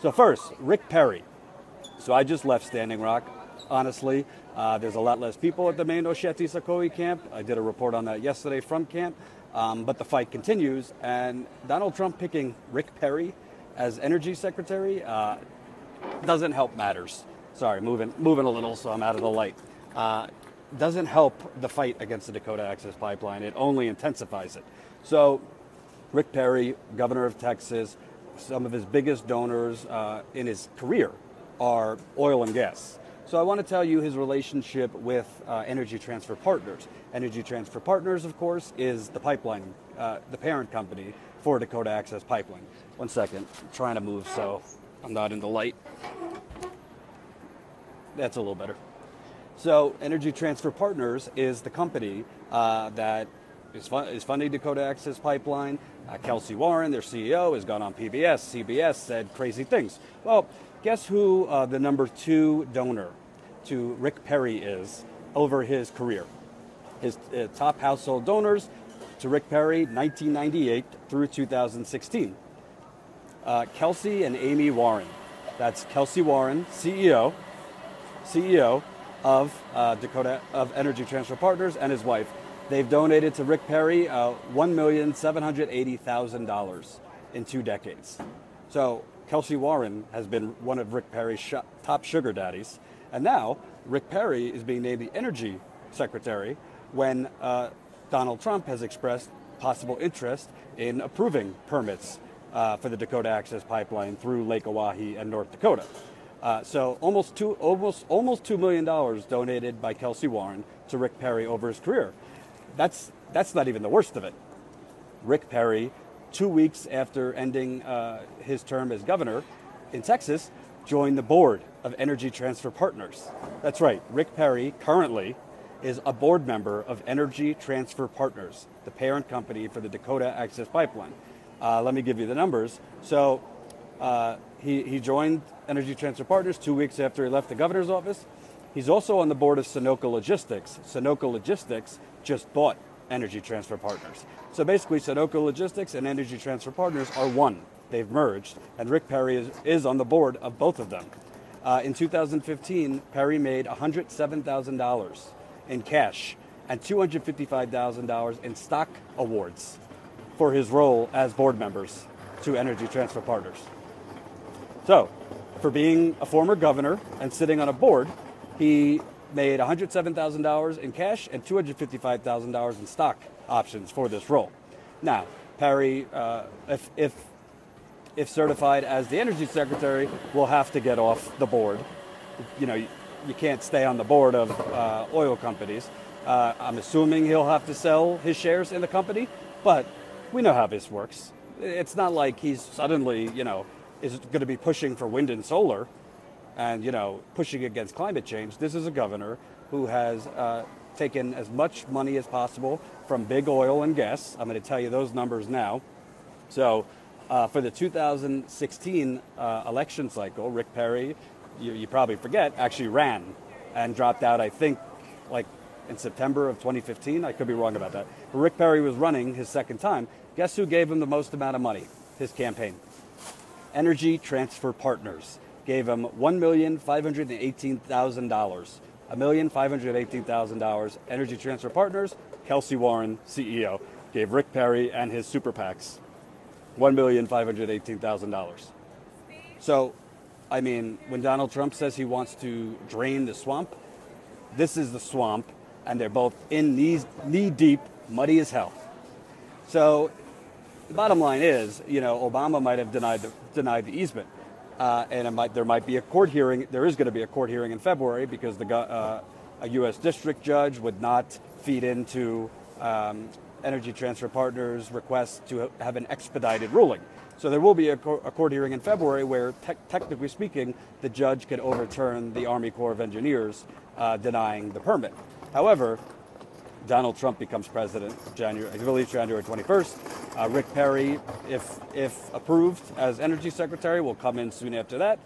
So first, Rick Perry. So I just left Standing Rock. Honestly, there's a lot less people at the main Osheti-Sakoi camp. I did a report on that yesterday from camp. But the fight continues, and Donald Trump picking Rick Perry as energy secretary doesn't help matters. Sorry, moving a little so I'm out of the light. Doesn't help the fight against the Dakota Access Pipeline. It only intensifies it. So Rick Perry, governor of Texas, some of his biggest donors in his career are oil and gas. So I want to tell you his relationship with Energy Transfer Partners. Energy Transfer Partners, of course, is the pipeline, the parent company for Dakota Access Pipeline. One second, I'm trying to move so I'm not in the light. That's a little better. So Energy Transfer Partners is the company that is funding Dakota Access Pipeline. Kelsey Warren, their CEO, has gone on PBS, CBS, said crazy things. Well, guess who the number 2 donor to Rick Perry is over his career? His top household donors to Rick Perry, 1998 through 2016. Kelsey and Amy Warren. That's Kelsey Warren, CEO of Energy Transfer Partners, and his wife. They've donated to Rick Perry $1,780,000 in 2 decades. So Kelsey Warren has been one of Rick Perry's top sugar daddies. And now Rick Perry is being named the energy secretary when Donald Trump has expressed possible interest in approving permits for the Dakota Access Pipeline through Lake Oahe and North Dakota. So almost $2 million donated by Kelsey Warren to Rick Perry over his career. That's not even the worst of it. Rick Perry, 2 weeks after ending his term as governor in Texas, joined the board of Energy Transfer Partners. That's right, Rick Perry currently is a board member of Energy Transfer Partners, the parent company for the Dakota Access Pipeline. Let me give you the numbers. So he joined Energy Transfer Partners 2 weeks after he left the governor's office. He's also on the board of Sunoco Logistics. Sunoco Logistics just bought Energy Transfer Partners. So basically, Sunoco Logistics and Energy Transfer Partners are one. They've merged, and Rick Perry is on the board of both of them. In 2015, Perry made $107,000 in cash and $255,000 in stock awards for his role as board members to Energy Transfer Partners. So, for being a former governor and sitting on a board, he made $107,000 in cash and $255,000 in stock options for this role. Now, Perry, if certified as the energy secretary, will have to get off the board. You know, you can't stay on the board of oil companies. I'm assuming he'll have to sell his shares in the company, but we know how this works. It's not like he's suddenly, is going to be pushing for wind and solar and, pushing against climate change. This is a governor who has taken as much money as possible from big oil and gas. I'm going to tell you those numbers now. So for the 2016 election cycle, Rick Perry, you probably forget, actually ran and dropped out, I think, like in September of 2015. I could be wrong about that. But Rick Perry was running his second time. Guess who gave him the most amount of money, his campaign? Energy Transfer Partners gave him $1,518,000. $1,518,000. Energy Transfer Partners, Kelsey Warren, CEO, gave Rick Perry and his super PACs $1,518,000. So, I mean, when Donald Trump says he wants to drain the swamp, this is the swamp, and they're both in knee-deep, muddy as hell. So, the bottom line is, Obama might have denied the easement, and there might be a court hearing. There is going to be a court hearing in February because a U.S. district judge would not feed into Energy Transfer Partners' request to have an expedited ruling. So there will be a court hearing in February where, technically speaking, the judge could overturn the Army Corps of Engineers denying the permit. However, Donald Trump becomes president I believe January 21st. Rick Perry, if approved as energy secretary, will come in soon after that.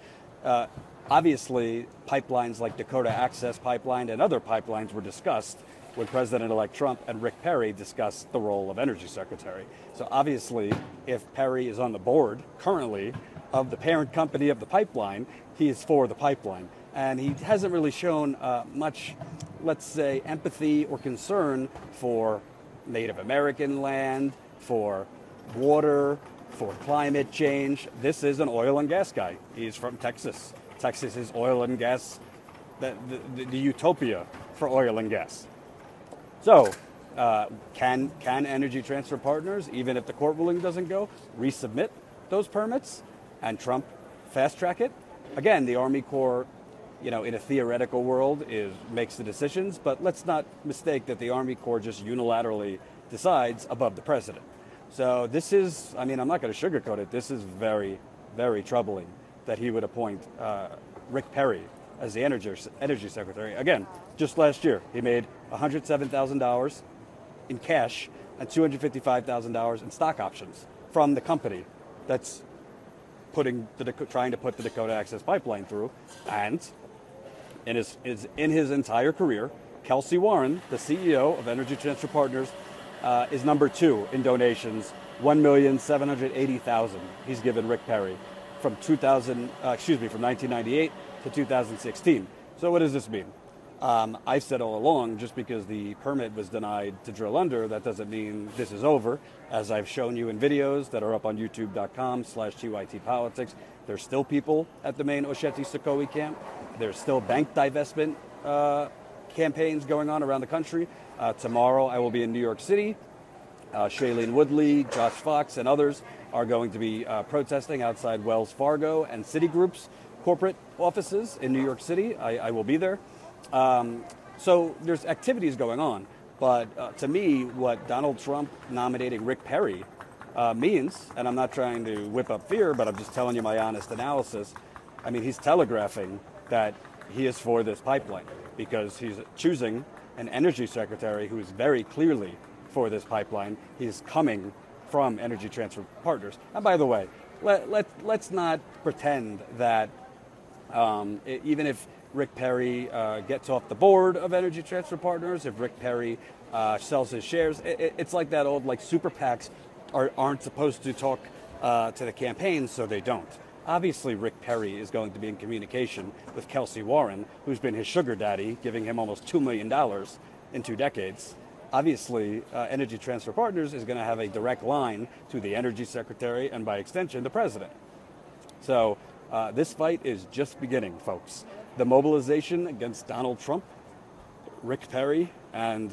Obviously, pipelines like Dakota Access Pipeline and other pipelines were discussed when President-elect Trump and Rick Perry discussed the role of energy secretary. So obviously, if Perry is on the board currently of the parent company of the pipeline, he is for the pipeline. And he hasn't really shown much, let's say, empathy or concern for Native American land, for water, for climate change. This is an oil and gas guy. He's from Texas. Texas is oil and gas, the utopia for oil and gas. So can Energy Transfer Partners, even if the court ruling doesn't go, resubmit those permits and Trump fast track it? Again, the Army Corps, in a theoretical world, makes the decisions, but let's not mistake that the Army Corps just unilaterally decides above the president. So this is, I'm not going to sugarcoat it, this is very, very troubling that he would appoint Rick Perry as the Energy Secretary. Again, just last year, he made $107,000 in cash and $255,000 in stock options from the company that's trying to put the Dakota Access Pipeline through. And in his entire career, Kelsey Warren, the CEO of Energy Transfer Partners, is number 2 in donations, $1,780,000 he's given Rick Perry from 1998 to 2016. So what does this mean? I've said all along, just because the permit was denied to drill under, that doesn't mean this is over. As I've shown you in videos that are up on youtube.com/TYTpolitics, there's still people at the main Osheti-Sukhoi camp. There's still bank divestment campaigns going on around the country. Tomorrow I will be in New York City. Shailene Woodley, Josh Fox, and others are going to be protesting outside Wells Fargo and Citigroup's corporate offices in New York City. I will be there. So there's activities going on. But to me, what Donald Trump nominating Rick Perry means, and I'm not trying to whip up fear, but I'm just telling you my honest analysis, he's telegraphing that he is for this pipeline because he's choosing an energy secretary who is very clearly for this pipeline. He's coming from Energy Transfer Partners. And by the way, let's not pretend that even if Rick Perry gets off the board of Energy Transfer Partners, if Rick Perry sells his shares, it's like that old super PACs aren't supposed to talk to the campaign, so they don't. Obviously, Rick Perry is going to be in communication with Kelsey Warren, who's been his sugar daddy, giving him almost $2 million in 2 decades. Obviously, Energy Transfer Partners is going to have a direct line to the Energy Secretary and, by extension, the President. So this fight is just beginning, folks. The mobilization against Donald Trump, Rick Perry, and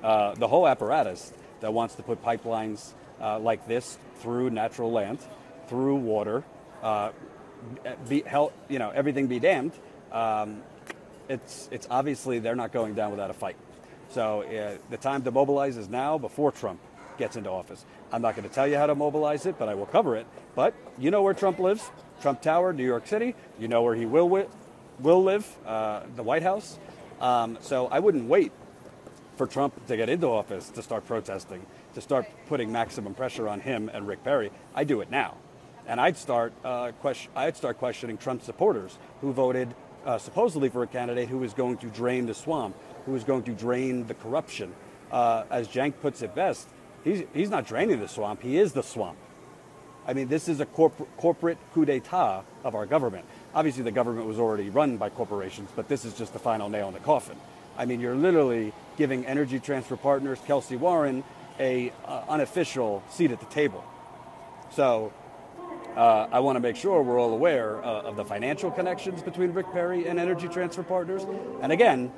the whole apparatus that wants to put pipelines like this through natural land, through water, everything be damned. It's obviously they're not going down without a fight. So the time to mobilize is now, before Trump gets into office. I'm not going to tell you how to mobilize it, but I will cover it. But you know where Trump lives, Trump Tower, New York City. You know where he will live, the White House. So I wouldn't wait for Trump to get into office to start protesting, to start putting maximum pressure on him and Rick Perry. I do it now. And I'd start questioning Trump supporters who voted supposedly for a candidate who was going to drain the swamp, who was going to drain the corruption. As Jank puts it best, he's not draining the swamp, he is the swamp. This is a corporate coup d'etat of our government. Obviously, the government was already run by corporations, but this is just the final nail in the coffin. You're literally giving Energy Transfer Partners, Kelsey Warren, a unofficial seat at the table. So I want to make sure we're all aware of the financial connections between Rick Perry and Energy Transfer Partners. And again,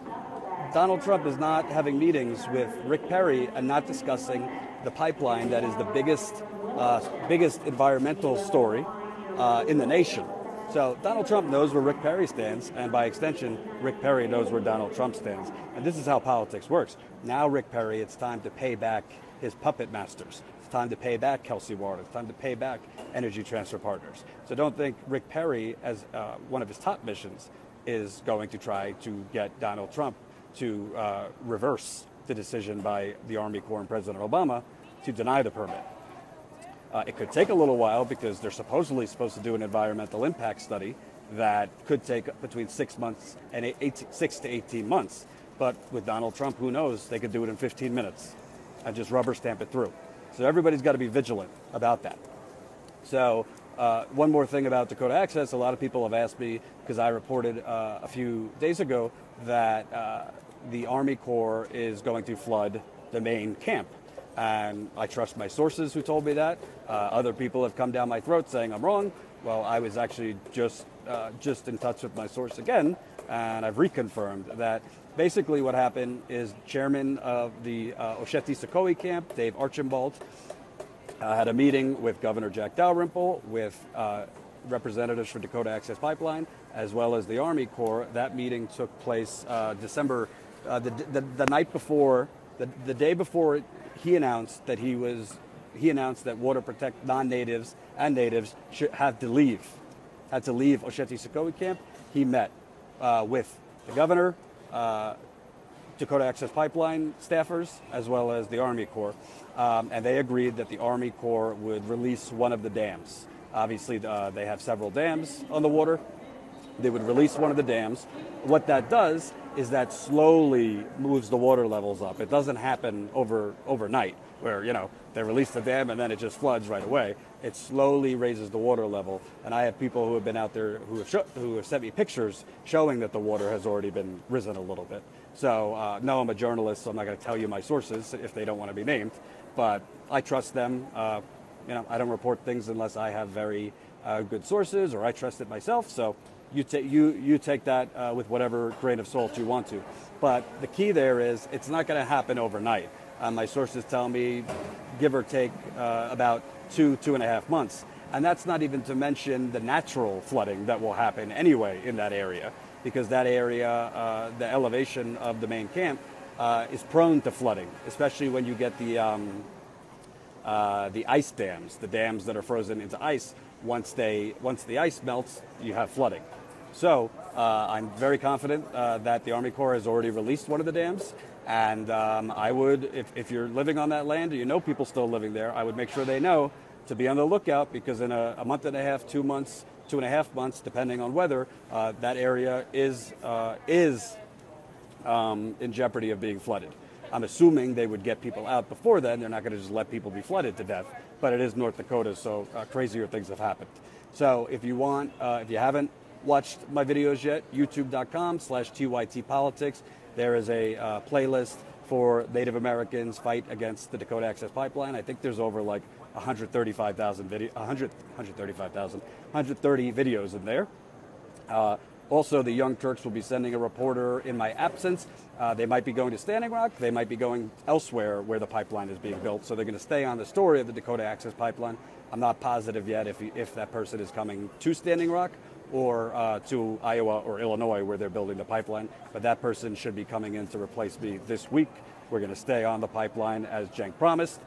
Donald Trump is not having meetings with Rick Perry and not discussing the pipeline that is the biggest environmental story in the nation. So Donald Trump knows where Rick Perry stands, and by extension, Rick Perry knows where Donald Trump stands. And this is how politics works. Now, Rick Perry, it's time to pay back his puppet masters. It's time to pay back Kelsey Warren. It's time to pay back Energy Transfer Partners. So don't think Rick Perry, as one of his top missions, is going to try to get Donald Trump to reverse the decision by the Army Corps and President Obama to deny the permit. It could take a little while because they're supposedly supposed to do an environmental impact study that could take between 6 months and 6 to 18 months. But with Donald Trump, who knows, they could do it in 15 minutes and just rubber stamp it through. So everybody's got to be vigilant about that. So one more thing about Dakota Access. A lot of people have asked me, because I reported a few days ago that the Army Corps is going to flood the main camp. And I trust my sources who told me that. Other people have come down my throat saying I'm wrong. Well, I was actually just in touch with my source again, and I've reconfirmed that basically what happened is chairman of the Osheti-Sakoi camp, Dave Archibald, had a meeting with Governor Jack Dalrymple, with representatives for Dakota Access Pipeline, as well as the Army Corps. That meeting took place December, the night before, the day before he announced that Water Protect non-natives and natives should had to leave Osheti-Sakoi camp. He met with the governor, Dakota Access Pipeline staffers, as well as the Army Corps, and they agreed that the Army Corps would release one of the dams. Obviously, they have several dams on the water. They would release one of the dams. What that does is that slowly moves the water levels up. It doesn't happen overnight, where they release the dam and then it just floods right away. It slowly raises the water level, and I have people who have been out there who have sent me pictures showing that the water has already been risen a little bit. So no, I'm a journalist, so I'm not going to tell you my sources if they don't want to be named, but I trust them. I don't report things unless I have very good sources or I trust it myself. So you take that with whatever grain of salt you want to. But the key there is it's not going to happen overnight. My sources tell me, give or take, about 2.5 months. And that's not even to mention the natural flooding that will happen anyway in that area, because that area, the elevation of the main camp, is prone to flooding, especially when you get the ice dams, the dams that are frozen into ice. Once the ice melts, you have flooding. So I'm very confident that the Army Corps has already released one of the dams, and I would, if you're living on that land or you know people still living there, I would make sure they know to be on the lookout, because in a month and a half, 2 months, 2.5 months, depending on weather, that area is in jeopardy of being flooded. I'm assuming they would get people out before then. They're not going to just let people be flooded to death, but it is North Dakota, so crazier things have happened. So if you haven't watched my videos yet, youtube.com/TYTpolitics. There is a playlist for Native Americans fight against the Dakota Access Pipeline. I think there's over like 130 videos in there. Also, the Young Turks will be sending a reporter in my absence. They might be going to Standing Rock. They might be going elsewhere where the pipeline is being built. So they're going to stay on the story of the Dakota Access Pipeline. I'm not positive yet if that person is coming to Standing Rock or to Iowa or Illinois where they're building the pipeline. But that person should be coming in to replace me this week. We're going to stay on the pipeline as Cenk promised.